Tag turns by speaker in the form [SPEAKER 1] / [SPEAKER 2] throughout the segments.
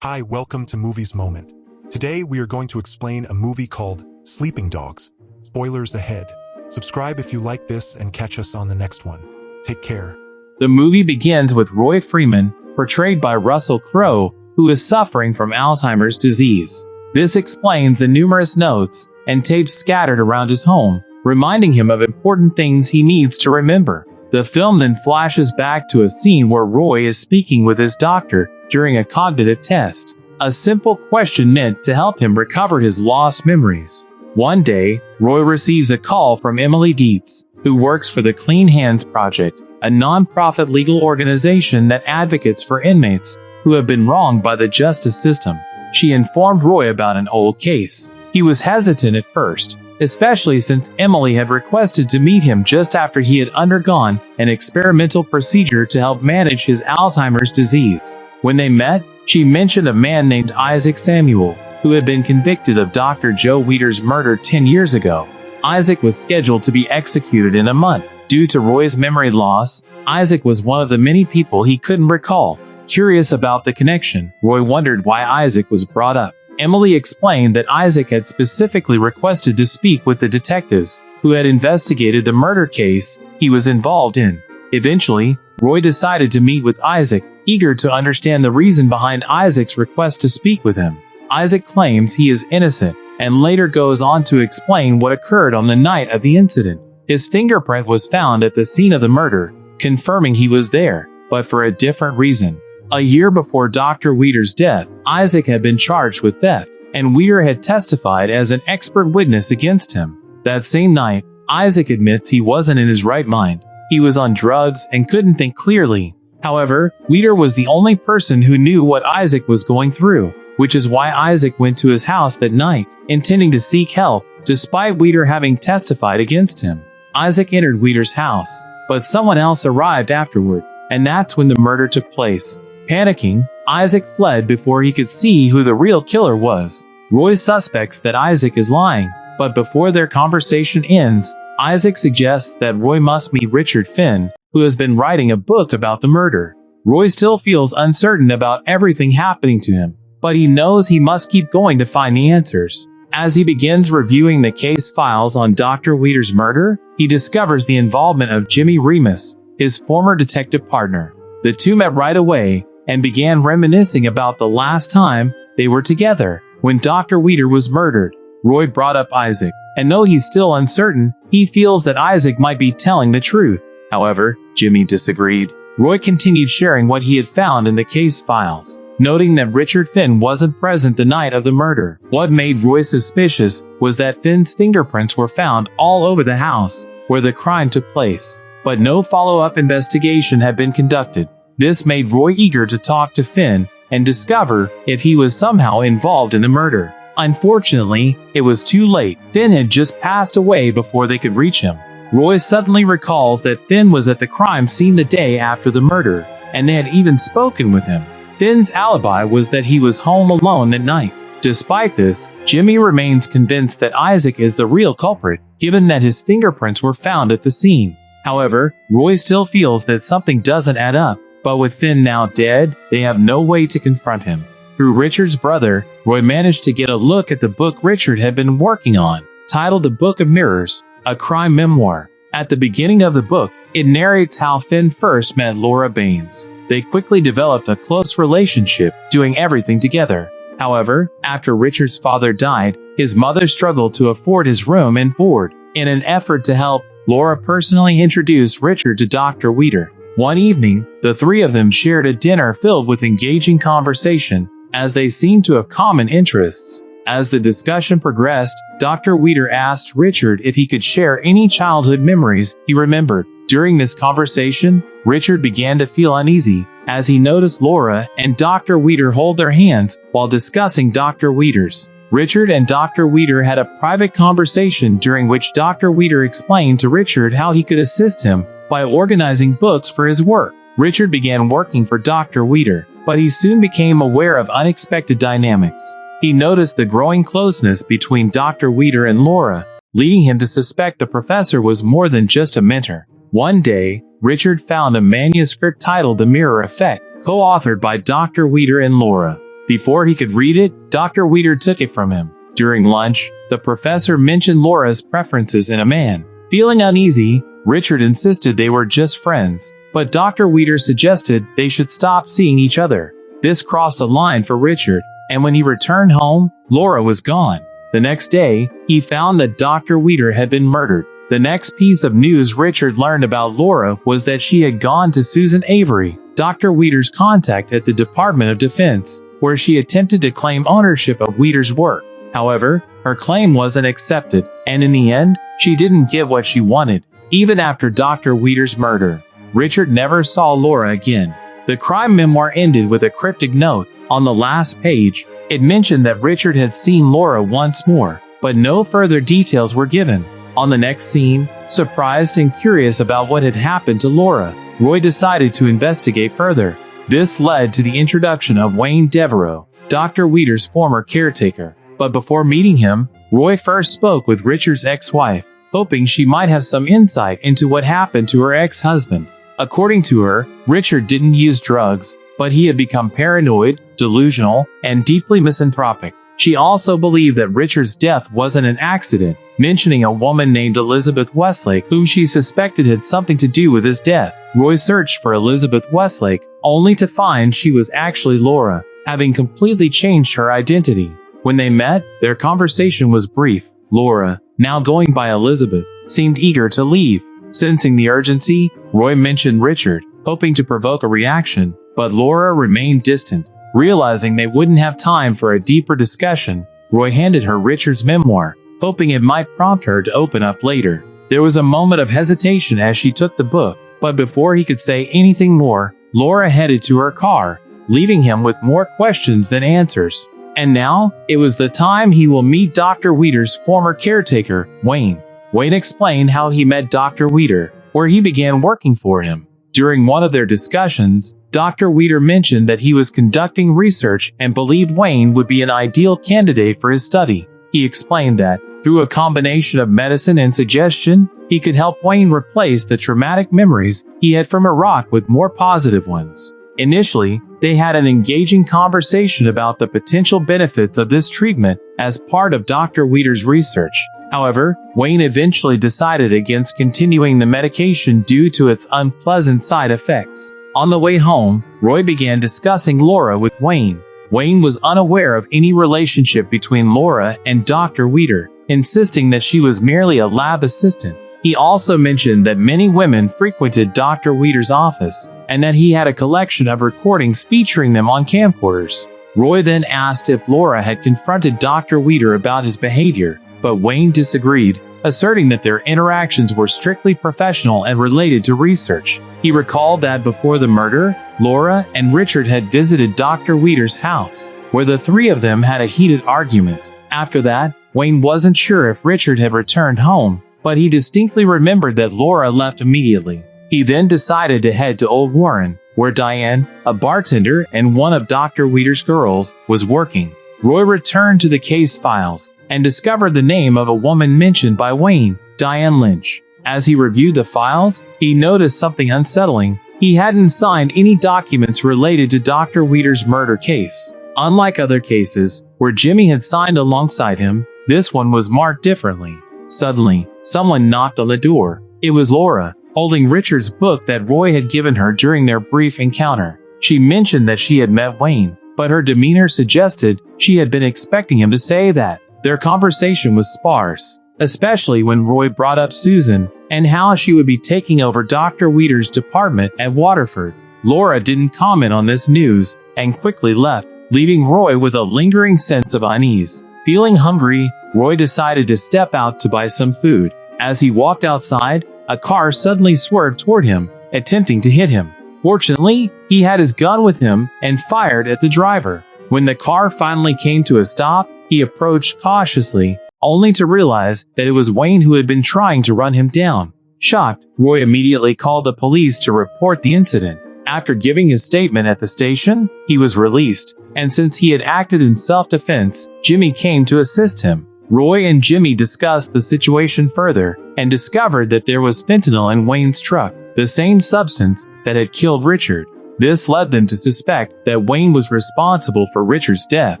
[SPEAKER 1] Hi, welcome to Movies Moment. Today we are going to explain a movie called Sleeping Dogs. Spoilers ahead. Subscribe if you like this and catch us on the next one. Take care.
[SPEAKER 2] The movie begins with Roy Freeman, portrayed by Russell Crowe, who is suffering from Alzheimer's disease. This explains the numerous notes and tapes scattered around his home, reminding him of important things he needs to remember. The film then flashes back to a scene where Roy is speaking with his doctor during a cognitive test, a simple question meant to help him recover his lost memories. One day, Roy receives a call from Emily Dietz, who works for the Clean Hands Project, a non-profit legal organization that advocates for inmates who have been wronged by the justice system. She informed Roy about an old case. He was hesitant at first, especially since Emily had requested to meet him just after he had undergone an experimental procedure to help manage his Alzheimer's disease. When they met, she mentioned a man named Isaac Samuel, who had been convicted of Dr. Joe Weider's murder 10 years ago. Isaac was scheduled to be executed in a month. Due to Roy's memory loss, Isaac was one of the many people he couldn't recall. Curious about the connection, Roy wondered why Isaac was brought up. Emily explained that Isaac had specifically requested to speak with the detectives who had investigated the murder case he was involved in. Eventually, Roy decided to meet with Isaac, eager to understand the reason behind Isaac's request to speak with him. Isaac claims he is innocent, and later goes on to explain what occurred on the night of the incident. His fingerprint was found at the scene of the murder, confirming he was there, but for a different reason. A year before Dr. Weider's death, Isaac had been charged with theft, and Weider had testified as an expert witness against him. That same night, Isaac admits he wasn't in his right mind. He was on drugs and couldn't think clearly. However, Weider was the only person who knew what Isaac was going through, which is why Isaac went to his house that night, intending to seek help, despite Weider having testified against him. Isaac entered Weider's house, but someone else arrived afterward, and that's when the murder took place. Panicking, Isaac fled before he could see who the real killer was. Roy suspects that Isaac is lying, but before their conversation ends, Isaac suggests that Roy must meet Richard Finn, who has been writing a book about the murder. Roy still feels uncertain about everything happening to him, but he knows he must keep going to find the answers. As he begins reviewing the case files on Dr. Weider's murder, he discovers the involvement of Jimmy Remus, his former detective partner. The two met right away and began reminiscing about the last time they were together, when Dr. Weider was murdered. Roy brought up Isaac, and though he's still uncertain, he feels that Isaac might be telling the truth. However, Jimmy disagreed. Roy continued sharing what he had found in the case files, noting that Richard Finn wasn't present the night of the murder. What made Roy suspicious was that Finn's fingerprints were found all over the house where the crime took place, but no follow-up investigation had been conducted. This made Roy eager to talk to Finn and discover if he was somehow involved in the murder. Unfortunately, it was too late. Finn had just passed away before they could reach him. Roy suddenly recalls that Finn was at the crime scene the day after the murder, and they had even spoken with him. Finn's alibi was that he was home alone at night. Despite this, Jimmy remains convinced that Isaac is the real culprit, given that his fingerprints were found at the scene. However, Roy still feels that something doesn't add up, but with Finn now dead, they have no way to confront him. Through Richard's brother, Roy managed to get a look at the book Richard had been working on, titled The Book of Mirrors, a crime memoir. At the beginning of the book, it narrates how Finn first met Laura Baines. They quickly developed a close relationship, doing everything together. However, after Richard's father died, his mother struggled to afford his room and board. In an effort to help, Laura personally introduced Richard to Dr. Weider. One evening, the three of them shared a dinner filled with engaging conversation, as they seemed to have common interests. As the discussion progressed, Dr. Weider asked Richard if he could share any childhood memories he remembered. During this conversation, Richard began to feel uneasy, as he noticed Laura and Dr. Weider hold their hands while discussing Dr. Weider's. Richard and Dr. Weider had a private conversation during which Dr. Weider explained to Richard how he could assist him by organizing books for his work. Richard began working for Dr. Weider, but he soon became aware of unexpected dynamics. He noticed the growing closeness between Dr. Weider and Laura, leading him to suspect the professor was more than just a mentor. One day, Richard found a manuscript titled The Mirror Effect, co-authored by Dr. Weider and Laura. Before he could read it, Dr. Weeder took it from him. During lunch, the professor mentioned Laura's preferences in a man. Feeling uneasy, Richard insisted they were just friends, but Dr. Weeder suggested they should stop seeing each other. This crossed a line for Richard, and when he returned home, Laura was gone. The next day, he found that Dr. Weeder had been murdered. The next piece of news Richard learned about Laura was that she had gone to Susan Avery, Dr. Weeder's contact at the Department of Defense, where she attempted to claim ownership of Weeder's work. However, her claim wasn't accepted, and in the end, she didn't get what she wanted. Even after Dr. Weeder's murder, Richard never saw Laura again. The crime memoir ended with a cryptic note. On the last page, it mentioned that Richard had seen Laura once more, but no further details were given. On the next scene, surprised and curious about what had happened to Laura, Roy decided to investigate further. This led to the introduction of Wayne Devereaux, Dr. Weeder's former caretaker. But before meeting him, Roy first spoke with Richard's ex-wife, hoping she might have some insight into what happened to her ex-husband. According to her, Richard didn't use drugs, but he had become paranoid, delusional, and deeply misanthropic. She also believed that Richard's death wasn't an accident, mentioning a woman named Elizabeth Westlake whom she suspected had something to do with his death. Roy searched for Elizabeth Westlake, only to find she was actually Laura, having completely changed her identity. When they met, their conversation was brief. Laura, now going by Elizabeth, seemed eager to leave. Sensing the urgency, Roy mentioned Richard, hoping to provoke a reaction, but Laura remained distant. Realizing they wouldn't have time for a deeper discussion, Roy handed her Richard's memoir, hoping it might prompt her to open up later. There was a moment of hesitation as she took the book, but before he could say anything more, Laura headed to her car, leaving him with more questions than answers. And now, it was the time he will meet Dr. Weeder's former caretaker, Wayne. Wayne explained how he met Dr. Weeder, where he began working for him. During one of their discussions, Dr. Weeder mentioned that he was conducting research and believed Wayne would be an ideal candidate for his study. He explained that, through a combination of medicine and suggestion, he could help Wayne replace the traumatic memories he had from Iraq with more positive ones. Initially, they had an engaging conversation about the potential benefits of this treatment as part of Dr. Weeder's research. However, Wayne eventually decided against continuing the medication due to its unpleasant side effects. On the way home, Roy began discussing Laura with Wayne. Wayne was unaware of any relationship between Laura and Dr. Weeder, insisting that she was merely a lab assistant. He also mentioned that many women frequented Dr. Weeder's office, and that he had a collection of recordings featuring them on camcorders. Roy then asked if Laura had confronted Dr. Weeder about his behavior, but Wayne disagreed, asserting that their interactions were strictly professional and related to research. He recalled that before the murder, Laura and Richard had visited Dr. Weeder's house, where the three of them had a heated argument. After that, Wayne wasn't sure if Richard had returned home, but he distinctly remembered that Laura left immediately. He then decided to head to Old Warren, where Diane, a bartender and one of Dr. Weeder's girls, was working. Roy returned to the case files and discovered the name of a woman mentioned by Wayne, Diane Lynch. As he reviewed the files, he noticed something unsettling. He hadn't signed any documents related to Dr. Weeder's murder case. Unlike other cases, where Jimmy had signed alongside him, this one was marked differently. Suddenly, someone knocked on the door. It was Laura, holding Richard's book that Roy had given her during their brief encounter. She mentioned that she had met Wayne, but her demeanor suggested she had been expecting him to say that. Their conversation was sparse, especially when Roy brought up Susan and how she would be taking over Dr. Weeder's department at Waterford. Laura didn't comment on this news and quickly left, leaving Roy with a lingering sense of unease. Feeling hungry, Roy decided to step out to buy some food. As he walked outside, a car suddenly swerved toward him, attempting to hit him. Fortunately, he had his gun with him and fired at the driver. When the car finally came to a stop, he approached cautiously, only to realize that it was Wayne who had been trying to run him down. Shocked, Roy immediately called the police to report the incident. After giving his statement at the station, he was released, and since he had acted in self-defense, Jimmy came to assist him. Roy and Jimmy discussed the situation further and discovered that there was fentanyl in Wayne's truck, the same substance that had killed Richard. This led them to suspect that Wayne was responsible for Richard's death.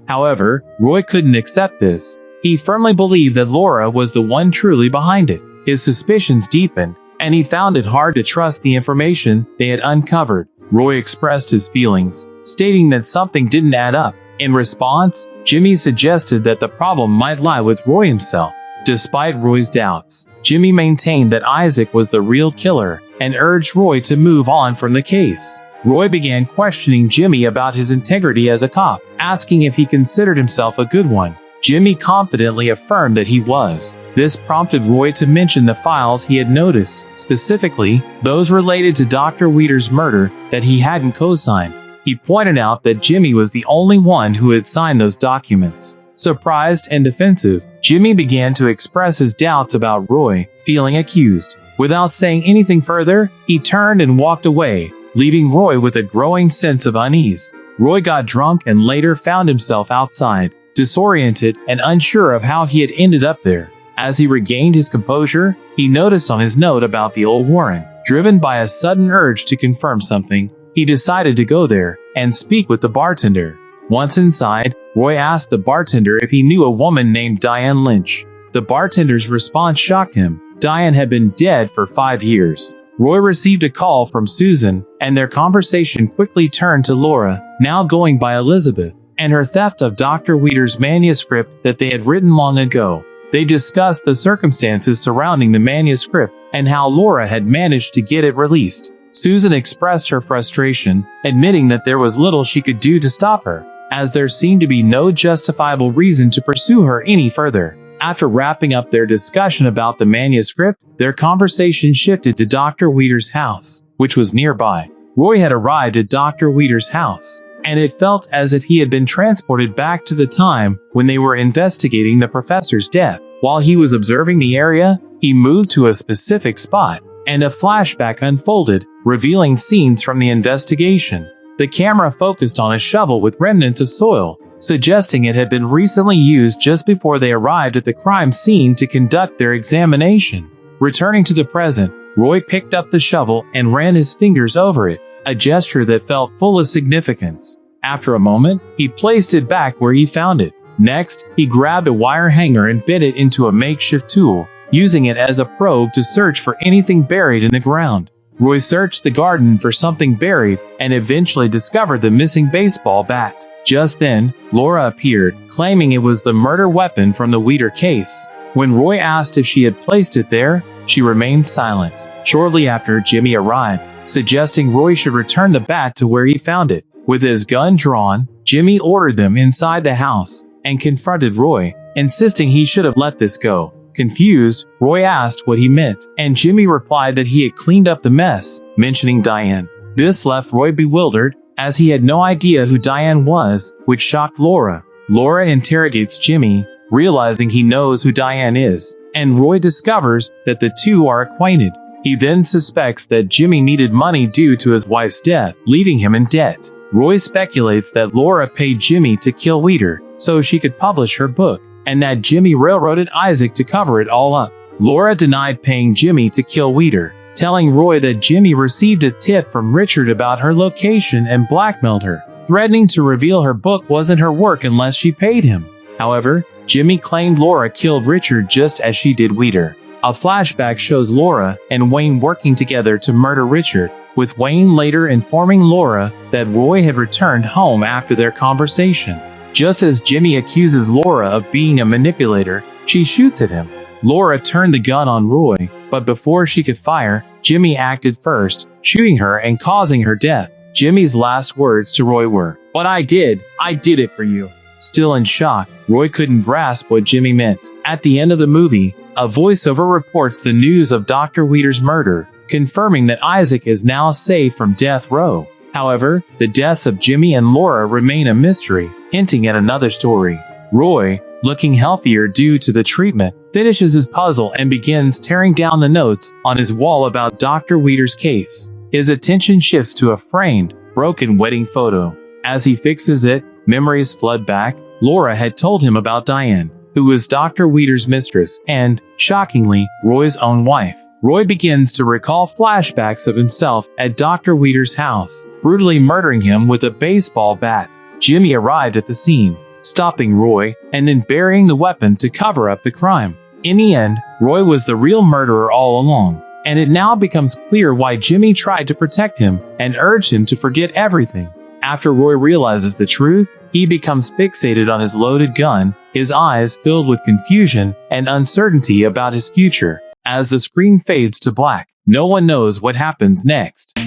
[SPEAKER 2] However, Roy couldn't accept this. He firmly believed that Laura was the one truly behind it. His suspicions deepened, and he found it hard to trust the information they had uncovered. Roy expressed his feelings, stating that something didn't add up. In response, Jimmy suggested that the problem might lie with Roy himself. Despite Roy's doubts, Jimmy maintained that Isaac was the real killer and urged Roy to move on from the case. Roy began questioning Jimmy about his integrity as a cop, asking if he considered himself a good one. Jimmy confidently affirmed that he was. This prompted Roy to mention the files he had noticed, specifically those related to Dr. Weeder's murder that he hadn't co-signed. He pointed out that Jimmy was the only one who had signed those documents. Surprised and defensive, Jimmy began to express his doubts about Roy, feeling accused. Without saying anything further, he turned and walked away, leaving Roy with a growing sense of unease. Roy got drunk and later found himself outside, disoriented and unsure of how he had ended up there. As he regained his composure, he noticed on his note about the old Warren. Driven by a sudden urge to confirm something, he decided to go there and speak with the bartender. Once inside, Roy asked the bartender if he knew a woman named Diane Lynch. The bartender's response shocked him. Diane had been dead for 5 years. Roy received a call from Susan, and their conversation quickly turned to Laura, now going by Elizabeth, and her theft of Dr. Weeder's manuscript that they had written long ago. They discussed the circumstances surrounding the manuscript and how Laura had managed to get it released. Susan expressed her frustration, admitting that there was little she could do to stop her, as there seemed to be no justifiable reason to pursue her any further. After wrapping up their discussion about the manuscript, their conversation shifted to Dr. Weeder's house, which was nearby. Roy had arrived at Dr. Weeder's house, and it felt as if he had been transported back to the time when they were investigating the professor's death. While he was observing the area, he moved to a specific spot, and a flashback unfolded, revealing scenes from the investigation. The camera focused on a shovel with remnants of soil, suggesting it had been recently used just before they arrived at the crime scene to conduct their examination. Returning to the present, Roy picked up the shovel and ran his fingers over it, a gesture that felt full of significance. After a moment, he placed it back where he found it. Next, he grabbed a wire hanger and bit it into a makeshift tool, using it as a probe to search for anything buried in the ground. Roy searched the garden for something buried and eventually discovered the missing baseball bat. Just then, Laura appeared, claiming it was the murder weapon from the Weeder case. When Roy asked if she had placed it there, she remained silent. Shortly after, Jimmy arrived, suggesting Roy should return the bat to where he found it. With his gun drawn, Jimmy ordered them inside the house and confronted Roy, insisting he should have let this go. Confused, Roy asked what he meant, and Jimmy replied that he had cleaned up the mess, mentioning Diane. This left Roy bewildered, as he had no idea who Diane was, which shocked Laura. Laura interrogates Jimmy, realizing he knows who Diane is, and Roy discovers that the two are acquainted. He then suspects that Jimmy needed money due to his wife's death, leaving him in debt. Roy speculates that Laura paid Jimmy to kill Weeder so she could publish her book, and that Jimmy railroaded Isaac to cover it all up. Laura denied paying Jimmy to kill Weeder, telling Roy that Jimmy received a tip from Richard about her location and blackmailed her, threatening to reveal her book wasn't her work unless she paid him. However, Jimmy claimed Laura killed Richard just as she did Weeder. A flashback shows Laura and Wayne working together to murder Richard, with Wayne later informing Laura that Roy had returned home after their conversation. Just as Jimmy accuses Laura of being a manipulator, she shoots at him. Laura turned the gun on Roy, but before she could fire, Jimmy acted first, shooting her and causing her death. Jimmy's last words to Roy were, "But I did it for you." Still in shock, Roy couldn't grasp what Jimmy meant. At the end of the movie, a voiceover reports the news of Dr. Weeder's murder, confirming that Isaac is now safe from death row. However, the deaths of Jimmy and Laura remain a mystery, hinting at another story. Roy, looking healthier due to the treatment, finishes his puzzle and begins tearing down the notes on his wall about Dr. Weeder's case. His attention shifts to a framed, broken wedding photo. As he fixes it, memories flood back. Laura had told him about Diane, who was Dr. Weeder's mistress and, shockingly, Roy's own wife. Roy begins to recall flashbacks of himself at Dr. Weeder's house, brutally murdering him with a baseball bat. Jimmy arrived at the scene, stopping Roy, and then burying the weapon to cover up the crime. In the end, Roy was the real murderer all along, and it now becomes clear why Jimmy tried to protect him and urged him to forget everything. After Roy realizes the truth, he becomes fixated on his loaded gun, his eyes filled with confusion and uncertainty about his future. As the screen fades to black, no one knows what happens next.